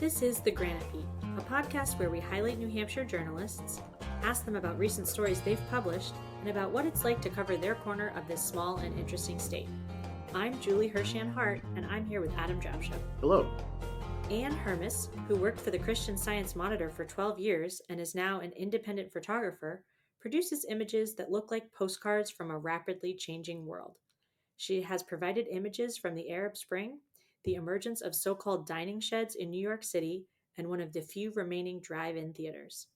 This is the Granite Beat, a podcast where we highlight New Hampshire journalists, ask them about recent stories they've published, and about what it's like to cover their corner of this small and interesting state. I'm Julie Hershan Hart, and I'm here with Adam Drapcho. Hello. Ann Hermes, who worked for the Christian Science Monitor for 12 years and is now an independent photographer, produces images that look like postcards from a rapidly changing world. She has provided images from the Arab Spring, the emergence of so-called dining sheds in New York City, and one of the few remaining drive-in theaters.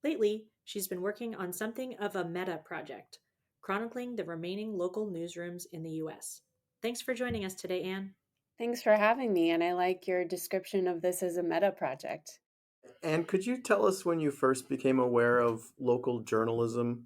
Lately, she's been working on something of a meta project, chronicling the remaining local newsrooms in the U.S. Thanks for joining us today, Ann. Thanks for having me, and I like your description of this as a meta project. And could you tell us when you first became aware of local journalism?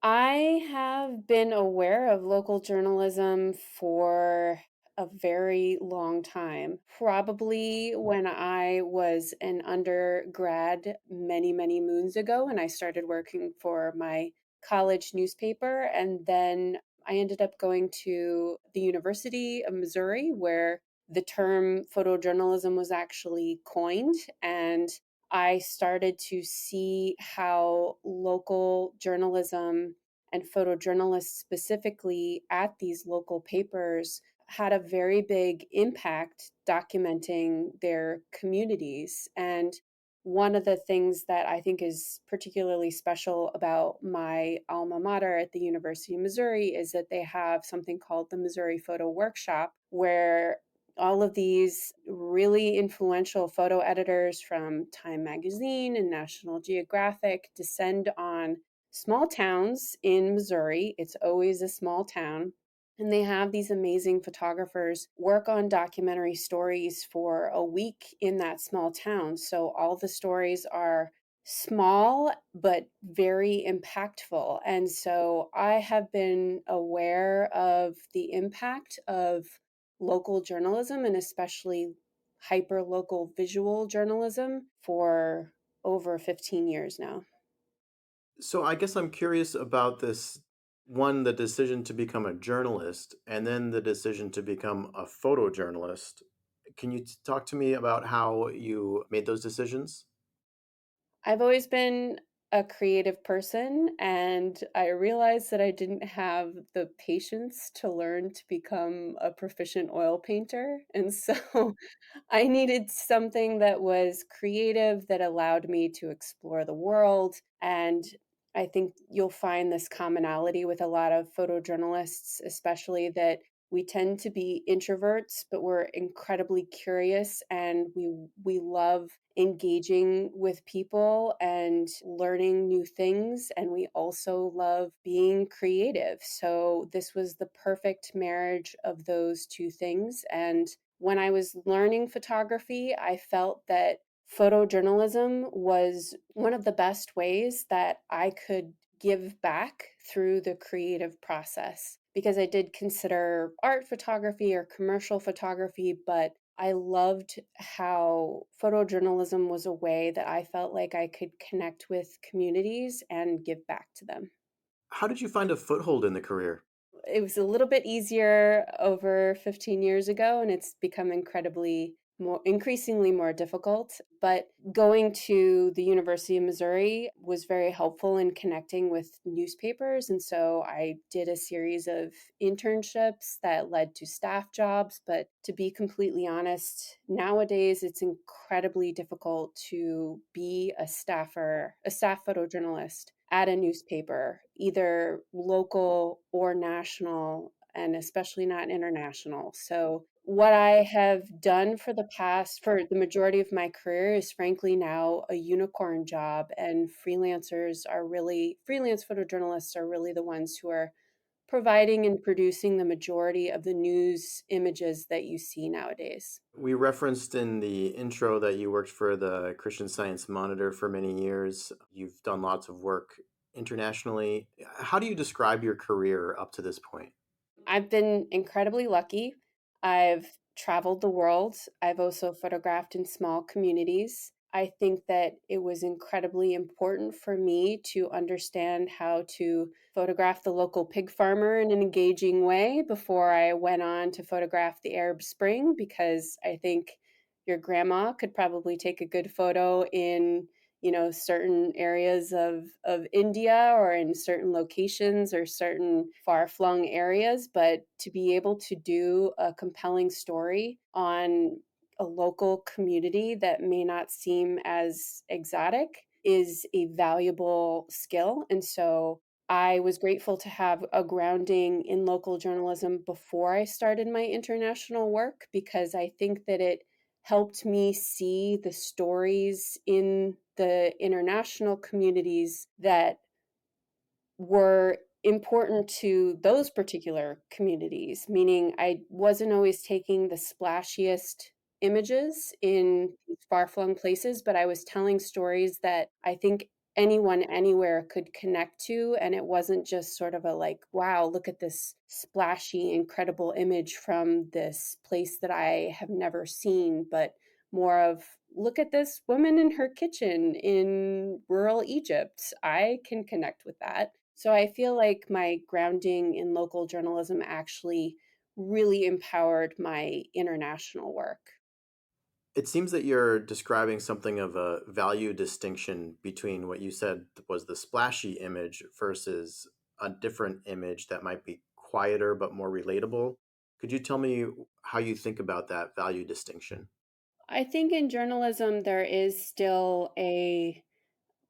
I have been aware of local journalism for a very long time. Probably when I was an undergrad many moons ago, and I started working for my college newspaper. And then I ended up going to the University of Missouri, where the term photojournalism was actually coined. And I started to see how local journalism and photojournalists specifically at these local papers had a very big impact documenting their communities. And one of the things that I think is particularly special about my alma mater at the University of Missouri is that they have something called the Missouri Photo Workshop, where all of these really influential photo editors from Time Magazine and National Geographic descend on small towns in Missouri. It's always a small town. And they have these amazing photographers work on documentary stories for a week in that small town. So all the stories are small but very impactful. And so I have been aware of the impact of local journalism, and especially hyper-local visual journalism, for over 15 years now. So I guess I'm curious about this one, the decision to become a journalist, and then the decision to become a photojournalist. Can you talk to me about how you made those decisions? I've always been a creative person, and I realized that I didn't have the patience to learn to become a proficient oil painter. And so I needed something that was creative, that allowed me to explore the world. And I think you'll find this commonality with a lot of photojournalists, especially that we tend to be introverts, but we're incredibly curious, and we love engaging with people and learning new things, and we also love being creative. So this was the perfect marriage of those two things. And when I was learning photography, I felt that photojournalism was one of the best ways that I could give back through the creative process, because I did consider art photography or commercial photography, but I loved how photojournalism was a way that I felt like I could connect with communities and give back to them. How did you find a foothold in the career? It was a little bit easier over 15 years ago, and it's become increasingly more difficult. But going to the University of Missouri was very helpful in connecting with newspapers. And so I did a series of internships that led to staff jobs. But to be completely honest, nowadays it's incredibly difficult to be a staff photojournalist at a newspaper, either local or national, and especially not international. So what I have done for the majority of my career is frankly now a unicorn job, and freelance photojournalists are really the ones who are providing and producing the majority of the news images that you see nowadays. We referenced in the intro that you worked for the Christian Science Monitor for many years. You've done lots of work internationally. How do you describe your career up to this point? I've been incredibly lucky. I've traveled the world. I've also photographed in small communities. I think that it was incredibly important for me to understand how to photograph the local pig farmer in an engaging way before I went on to photograph the Arab Spring, because I think your grandma could probably take a good photo in, certain areas of India or in certain locations or certain far-flung areas, but to be able to do a compelling story on a local community that may not seem as exotic is a valuable skill. And so I was grateful to have a grounding in local journalism before I started my international work, because I think that it helped me see the stories in the international communities that were important to those particular communities, meaning I wasn't always taking the splashiest images in these far-flung places, but I was telling stories that I think anyone anywhere could connect to. And it wasn't just sort of a like, wow, look at this splashy, incredible image from this place that I have never seen, but more of, look at this woman in her kitchen in rural Egypt. I can connect with that. So I feel like my grounding in local journalism actually really empowered my international work. It seems that you're describing something of a value distinction between what you said was the splashy image versus a different image that might be quieter but more relatable. Could you tell me how you think about that value distinction? I think in journalism, there is still a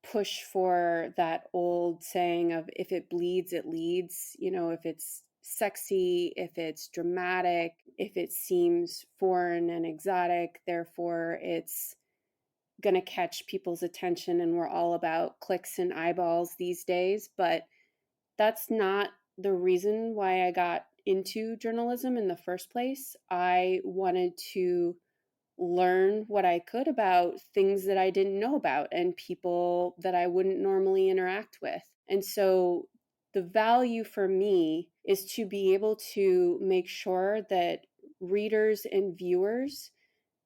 push for that old saying of, if it bleeds, it leads. If it's sexy, if it's dramatic, if it seems foreign and exotic, therefore it's going to catch people's attention. And we're all about clicks and eyeballs these days. But that's not the reason why I got into journalism in the first place. I wanted to learn what I could about things that I didn't know about and people that I wouldn't normally interact with. And so the value for me is to be able to make sure that readers and viewers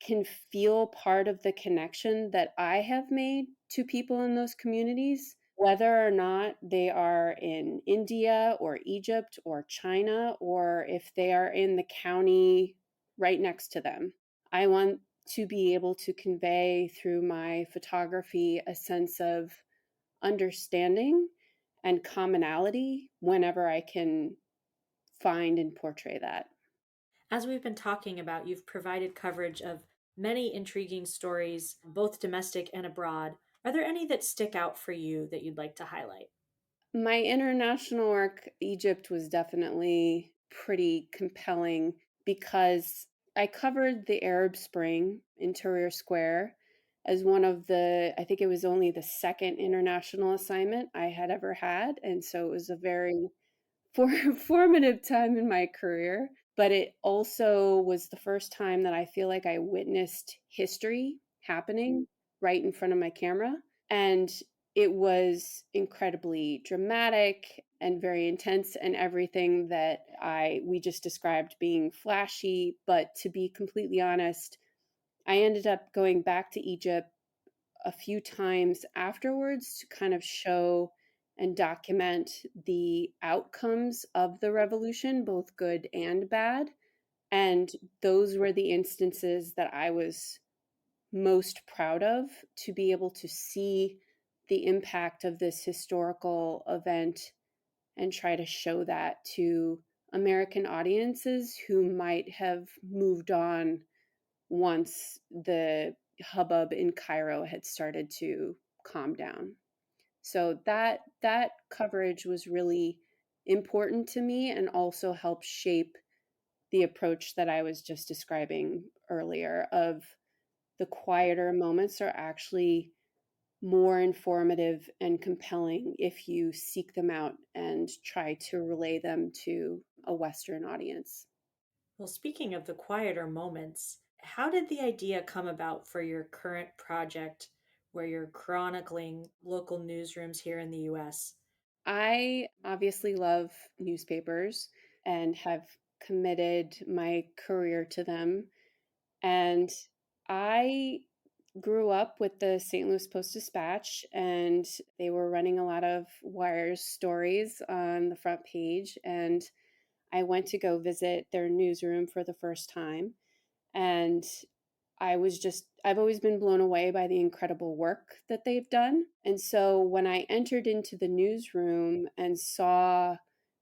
can feel part of the connection that I have made to people in those communities, whether or not they are in India or Egypt or China, or if they are in the county right next to them. I want to be able to convey through my photography a sense of understanding and commonality whenever I can find and portray that. As we've been talking about, you've provided coverage of many intriguing stories, both domestic and abroad. Are there any that stick out for you that you'd like to highlight? My international work, Egypt, was definitely pretty compelling because I covered the Arab Spring in Tahrir Square as one of the, I think it was only the second international assignment I had ever had. And so it was a very formative time in my career. But it also was the first time that I feel like I witnessed history happening right in front of my camera. And it was incredibly dramatic and very intense, and everything that I we just described being flashy. But to be completely honest, I ended up going back to Egypt a few times afterwards to kind of show and document the outcomes of the revolution, both good and bad. And those were the instances that I was most proud of, to be able to see the impact of this historical event and try to show that to American audiences who might have moved on once the hubbub in Cairo had started to calm down. So that coverage was really important to me and also helped shape the approach that I was just describing earlier of the quieter moments are actually more informative and compelling if you seek them out and try to relay them to a Western audience. Well, speaking of the quieter moments, how did the idea come about for your current project where you're chronicling local newsrooms here in the US? I obviously love newspapers and have committed my career to them. And I grew up with the St. Louis Post-Dispatch, and they were running a lot of wires stories on the front page. And I went to go visit their newsroom for the first time. And I've always been blown away by the incredible work that they've done. And so when I entered into the newsroom and saw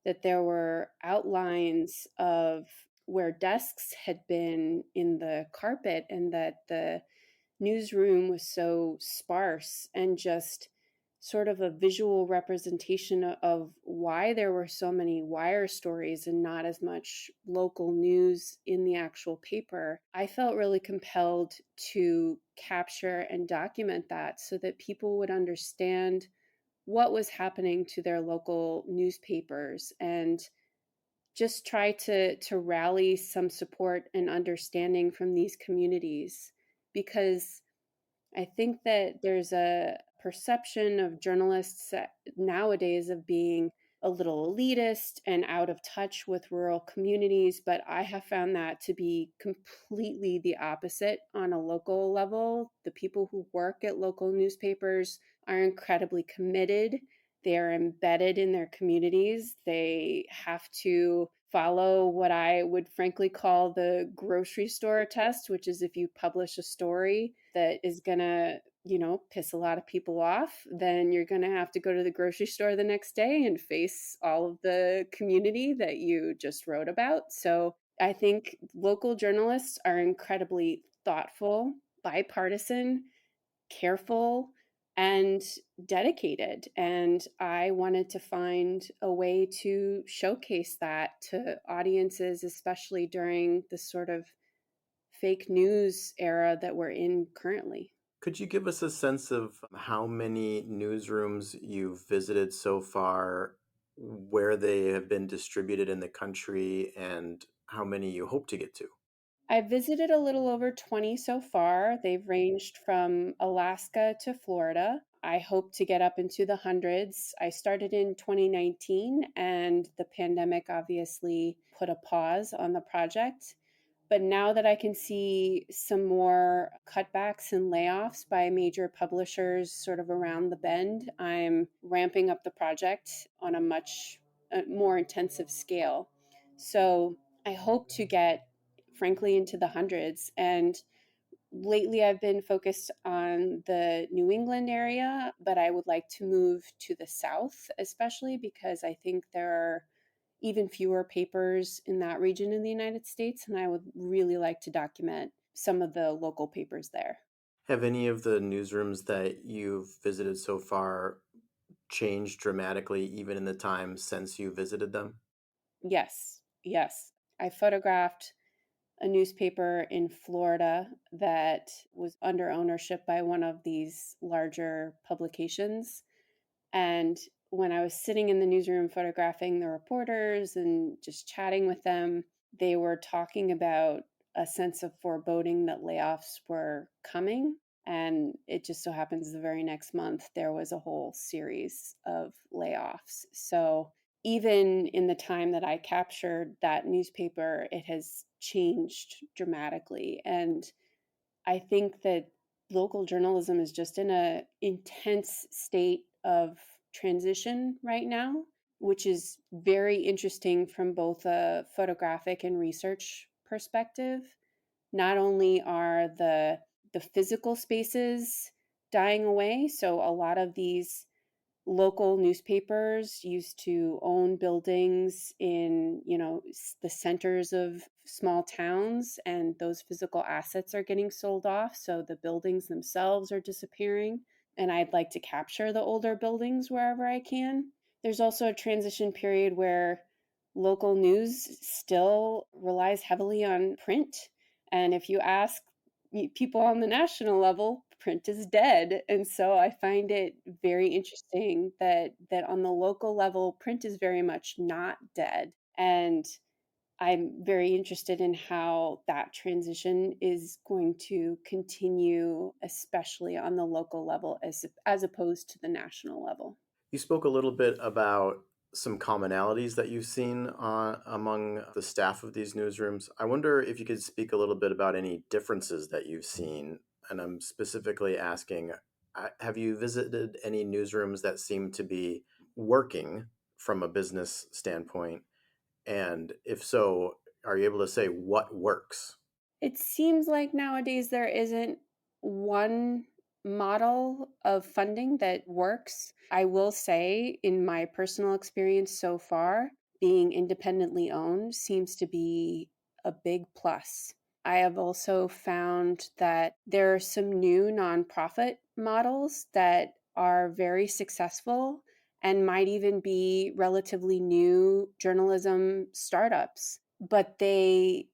that there were outlines of where desks had been in the carpet and that the newsroom was so sparse and just sort of a visual representation of why there were so many wire stories and not as much local news in the actual paper, I felt really compelled to capture and document that so that people would understand what was happening to their local newspapers and just try to rally some support and understanding from these communities, because I think that there's a perception of journalists nowadays of being a little elitist and out of touch with rural communities, but I have found that to be completely the opposite on a local level. The people who work at local newspapers are incredibly committed. They are embedded in their communities. They have to follow what I would frankly call the grocery store test, which is if you publish a story that is going to, piss a lot of people off, then you're going to have to go to the grocery store the next day and face all of the community that you just wrote about. So I think local journalists are incredibly thoughtful, bipartisan, careful, and dedicated. And I wanted to find a way to showcase that to audiences, especially during the sort of fake news era that we're in currently. Could you give us a sense of how many newsrooms you've visited so far, where they have been distributed in the country, and how many you hope to get to? I've visited a little over 20 so far. They've ranged from Alaska to Florida. I hope to get up into the hundreds. I started in 2019, and the pandemic obviously put a pause on the project. But now that I can see some more cutbacks and layoffs by major publishers sort of around the bend, I'm ramping up the project on a much more intensive scale. So I hope to get, frankly, into the hundreds. And lately I've been focused on the New England area, but I would like to move to the South, especially because I think there are even fewer papers in that region in the United States, and I would really like to document some of the local papers there. Have any of the newsrooms that you've visited so far changed dramatically even in the time since you visited them? Yes, yes. I photographed a newspaper in Florida that was under ownership by one of these larger publications. And when I was sitting in the newsroom photographing the reporters and just chatting with them, they were talking about a sense of foreboding that layoffs were coming. And it just so happens the very next month, there was a whole series of layoffs. So even in the time that I captured that newspaper, it has changed dramatically. And I think that local journalism is just in a intense state of transition right now, which is very interesting from both a photographic and research perspective. Not only are the physical spaces dying away, so a lot of these local newspapers used to own buildings in, the centers of small towns, and those physical assets are getting sold off, so the buildings themselves are disappearing, and I'd like to capture the older buildings wherever I can. There's also a transition period where local news still relies heavily on print, and if you ask people on the national level, print is dead. And so I find it very interesting that on the local level, print is very much not dead. And I'm very interested in how that transition is going to continue, especially on the local level as opposed to the national level. You spoke a little bit about some commonalities that you've seen among the staff of these newsrooms. I wonder if you could speak a little bit about any differences that you've seen. And I'm specifically asking, have you visited any newsrooms that seem to be working from a business standpoint? And if so, are you able to say what works? It seems like nowadays there isn't one model of funding that works. I will say, in my personal experience so far, being independently owned seems to be a big plus. I have also found that there are some new nonprofit models that are very successful and might even be relatively new journalism startups, but they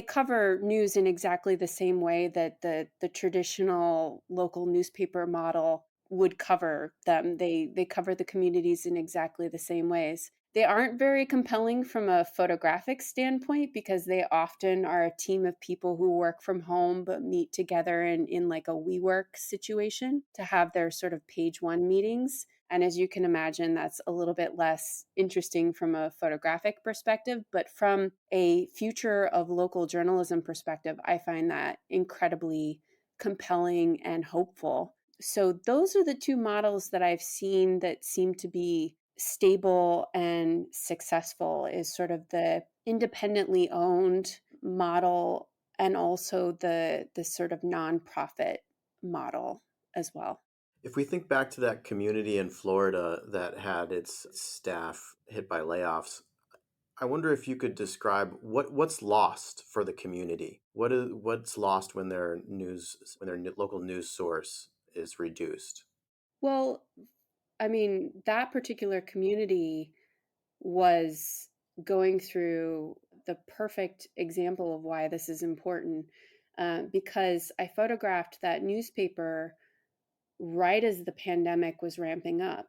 cover news in exactly the same way that the traditional local newspaper model would cover them. They cover the communities in exactly the same ways. They aren't very compelling from a photographic standpoint because they often are a team of people who work from home but meet together in like a WeWork situation to have their sort of page one meetings. And as you can imagine, that's a little bit less interesting from a photographic perspective. But from a future of local journalism perspective, I find that incredibly compelling and hopeful. So, those are the two models that I've seen that seem to be stable and successful is sort of the independently owned model and also the sort of nonprofit model as well. If we think back to that community in Florida that had its staff hit by layoffs, I wonder if you could describe what's lost for the community. What's lost when their local news source is reduced? Well, I mean, that particular community was going through the perfect example of why this is important, because I photographed that newspaper right as the pandemic was ramping up.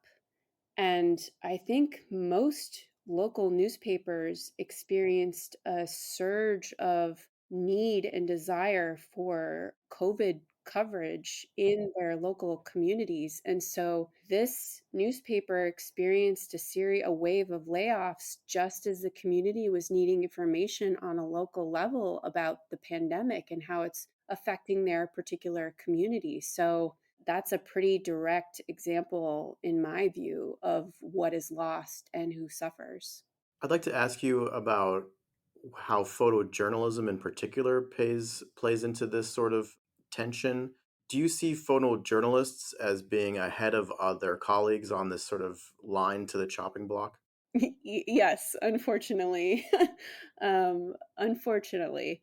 And I think most local newspapers experienced a surge of need and desire for COVID coverage in their local communities. And so this newspaper experienced a wave of layoffs just as the community was needing information on a local level about the pandemic and how it's affecting their particular community. So that's a pretty direct example, in my view, of what is lost and who suffers. I'd like to ask you about how photojournalism in particular plays into this sort of tension. Do you see photojournalists as being ahead of other colleagues on this sort of line to the chopping block? Yes, unfortunately. Unfortunately,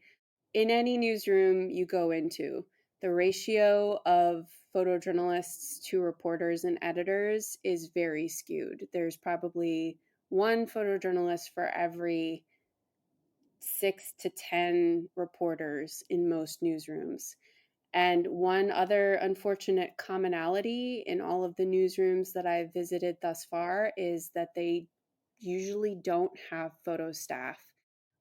in any newsroom you go into, the ratio of photojournalists to reporters and editors is very skewed. There's probably one photojournalist for every 6 to 10 reporters in most newsrooms. And one other unfortunate commonality in all of the newsrooms that I've visited thus far is that they usually don't have photo staff.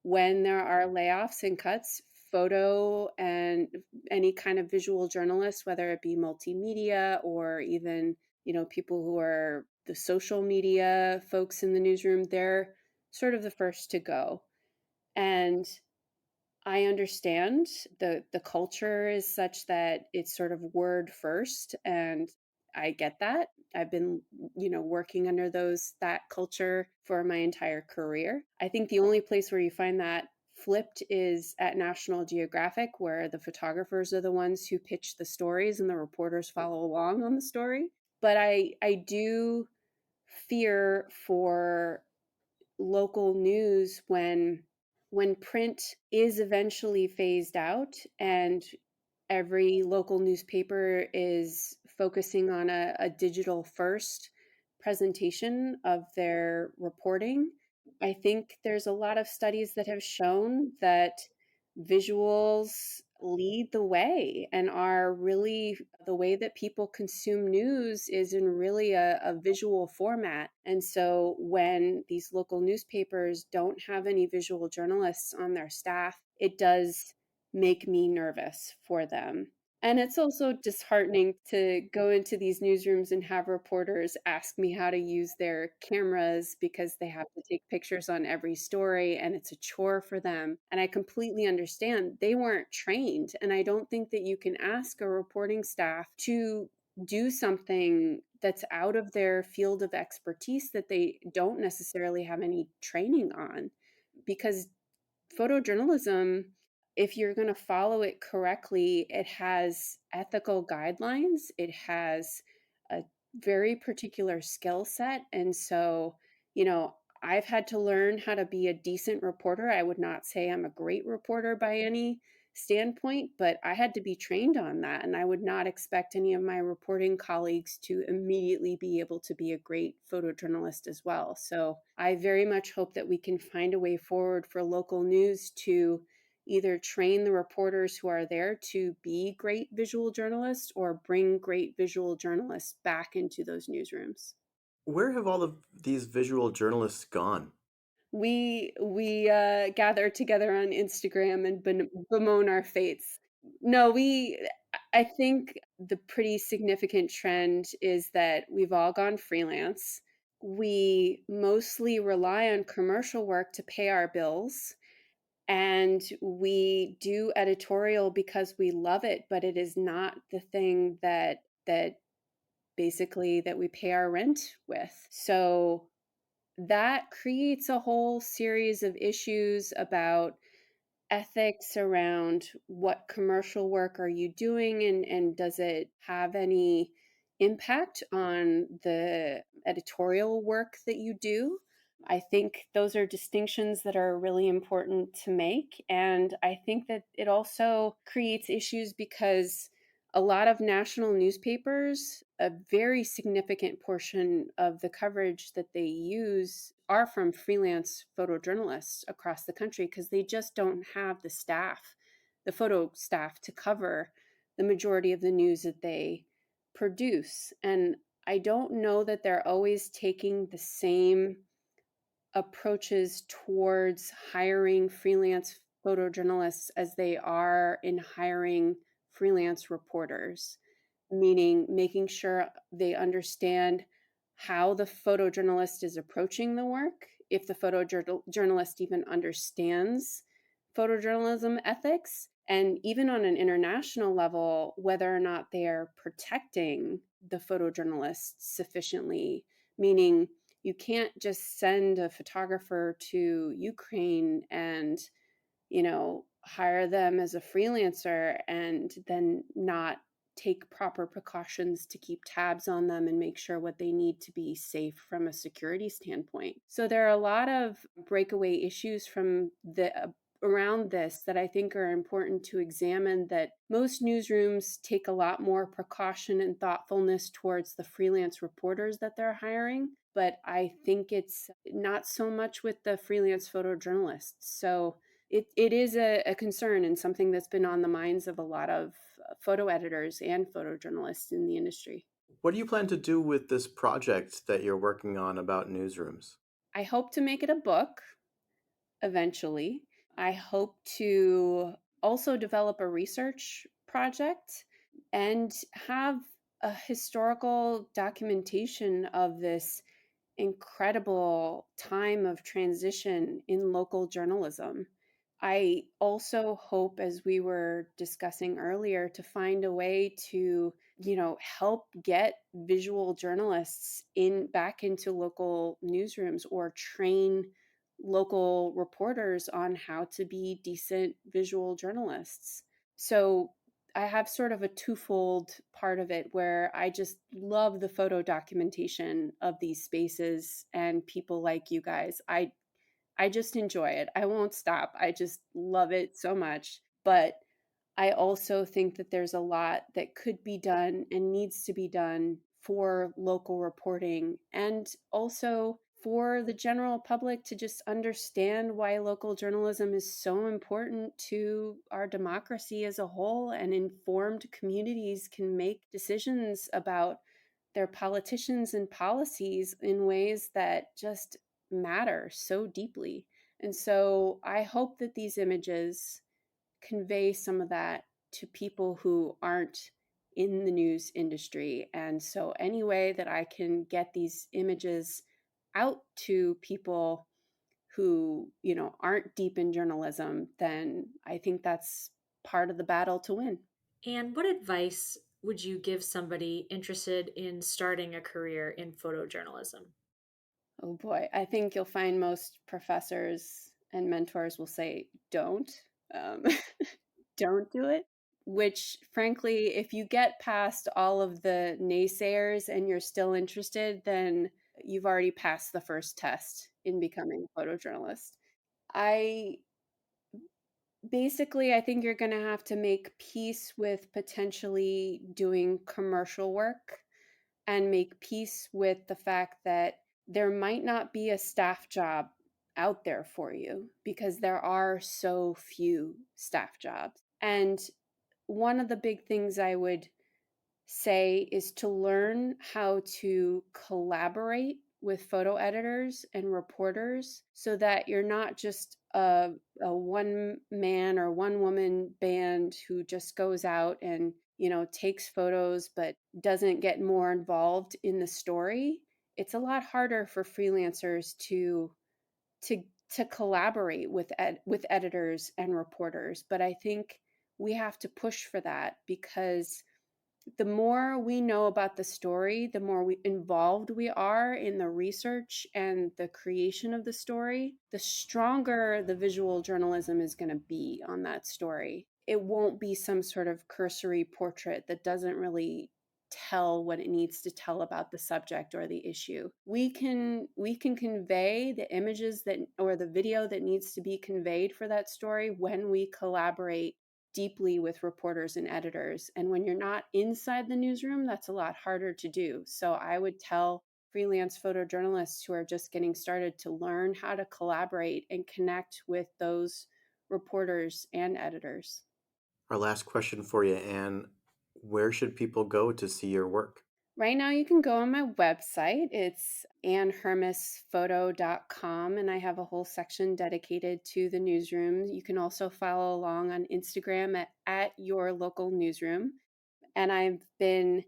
When there are layoffs and cuts, photo and any kind of visual journalists, whether it be multimedia or even, people who are the social media folks in the newsroom, they're sort of the first to go. And I understand the culture is such that it's sort of word first, and I get that. I've been, working under that culture for my entire career. I think the only place where you find that flipped is at National Geographic, where the photographers are the ones who pitch the stories and the reporters follow along on the story. But I do fear for local news when print is eventually phased out and every local newspaper is focusing on a digital first presentation of their reporting. I think there's a lot of studies that have shown that visuals lead the way and are really the way that people consume news is in really a visual format. And so when these local newspapers don't have any visual journalists on their staff, it does make me nervous for them. And it's also disheartening to go into these newsrooms and have reporters ask me how to use their cameras because they have to take pictures on every story and it's a chore for them. And I completely understand they weren't trained. And I don't think that you can ask a reporting staff to do something that's out of their field of expertise that they don't necessarily have any training on because Photojournalism, if you're going to follow it correctly, it has ethical guidelines, it has a very particular skill set. And so, you know, I've had to learn how to be a decent reporter. I would not say I'm a great reporter by any standpoint, but I had to be trained on that. And I would not expect any of my reporting colleagues to immediately be able to be a great photojournalist as well. So I very much hope that we can find a way forward for local news to either train the reporters who are there to be great visual journalists or bring great visual journalists back into those newsrooms. Where have all of these visual journalists gone? We gather together on Instagram and bemoan our fates. No, I think the pretty significant trend is that we've all gone freelance. We mostly rely on commercial work to pay our bills, and we do editorial because we love it, but it is not the thing that basically that we pay our rent with. So that creates a whole series of issues about ethics around what commercial work are you doing, and does it have any impact on the editorial work that you do. I think those are distinctions that are really important to make, and I think that it also creates issues because a lot of national newspapers, a very significant portion of the coverage that they use are from freelance photojournalists across the country because they just don't have the staff, the photo staff, to cover the majority of the news that they produce. And I don't know that they're always taking the same approaches towards hiring freelance photojournalists as they are in hiring freelance reporters, meaning making sure they understand how the photojournalist is approaching the work, if the photojournalist even understands photojournalism ethics, and even on an international level, whether or not they are protecting the photojournalists sufficiently, meaning you can't just send a photographer to Ukraine and, hire them as a freelancer and then not take proper precautions to keep tabs on them and make sure what they need to be safe from a security standpoint. So there are a lot of breakaway issues from the around this that I think are important to examine, that most newsrooms take a lot more precaution and thoughtfulness towards the freelance reporters that they're hiring, but I think it's not so much with the freelance photojournalists. So it is a concern and something that's been on the minds of a lot of photo editors and photojournalists in the industry. What do you plan to do with this project that you're working on about newsrooms? I hope to make it a book eventually. I hope to also develop a research project and have a historical documentation of this incredible time of transition in local journalism. I also hope, as we were discussing earlier, to find a way to, help get visual journalists in back into local newsrooms or train local reporters on how to be decent visual journalists. So I have sort of a twofold part of it where I just love the photo documentation of these spaces and people like you guys. I just enjoy it. I won't stop. I just love it so much. But I also think that there's a lot that could be done and needs to be done for local reporting, and also for the general public to just understand why local journalism is so important to our democracy as a whole, and informed communities can make decisions about their politicians and policies in ways that just matter so deeply. And so I hope that these images convey some of that to people who aren't in the news industry. And so, any way that I can get these images out to people who, aren't deep in journalism, then I think that's part of the battle to win. And what advice would you give somebody interested in starting a career in photojournalism? Oh boy, I think you'll find most professors and mentors will say, don't, um, don't do it. Which, frankly, if you get past all of the naysayers and you're still interested, then you've already passed the first test in becoming a photojournalist. I Basically, I think you're going to have to make peace with potentially doing commercial work and make peace with the fact that there might not be a staff job out there for you because there are so few staff jobs. And one of the big things I would say is to learn how to collaborate with photo editors and reporters so that you're not just a one man or one woman band who just goes out and takes photos but doesn't get more involved in the story. It's a lot harder for freelancers to to collaborate with editors and reporters, but I think we have to push for that because the more we know about the story, the more involved we are in the research and the creation of the story, the stronger the visual journalism is going to be on that story. It won't be some sort of cursory portrait that doesn't really tell what it needs to tell about the subject or the issue. We can convey the images that or the video that needs to be conveyed for that story when we collaborate deeply with reporters and editors. And when you're not inside the newsroom, that's a lot harder to do. So I would tell freelance photojournalists who are just getting started to learn how to collaborate and connect with those reporters and editors. Our last question for you, Anne. Where should people go to see your work? Right now, you can go on my website. It's annhermesphoto.com, and I have a whole section dedicated to the newsroom. You can also follow along on Instagram at your local newsroom. And I'm going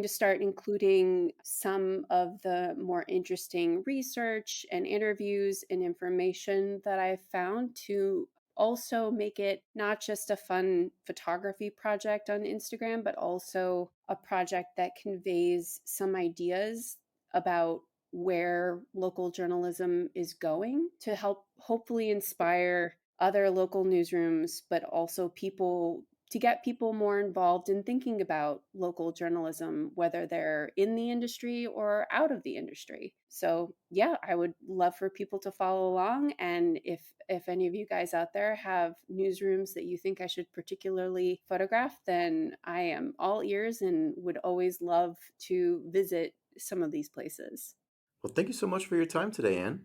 to start including some of the more interesting research and interviews and information that I've found to also make it not just a fun photography project on Instagram, but also a project that conveys some ideas about where local journalism is going to help hopefully inspire other local newsrooms, but also people to get people more involved in thinking about local journalism, whether they're in the industry or out of the industry. So yeah, I would love for people to follow along. And if any of you guys out there have newsrooms that you think I should particularly photograph, then I am all ears and would always love to visit some of these places. Well, thank you so much for your time today, Anne.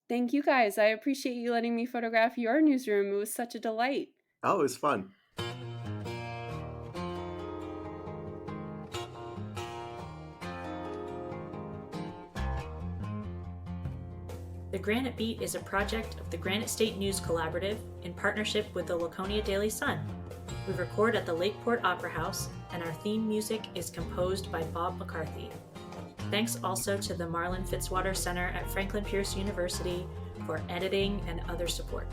Thank you guys. I appreciate you letting me photograph your newsroom. It was such a delight. Oh, it was fun. The Granite Beat is a project of the Granite State News Collaborative in partnership with the Laconia Daily Sun. We record at the Lakeport Opera House, and our theme music is composed by Bob McCarthy. Thanks also to the Marlin Fitzwater Center at Franklin Pierce University for editing and other support.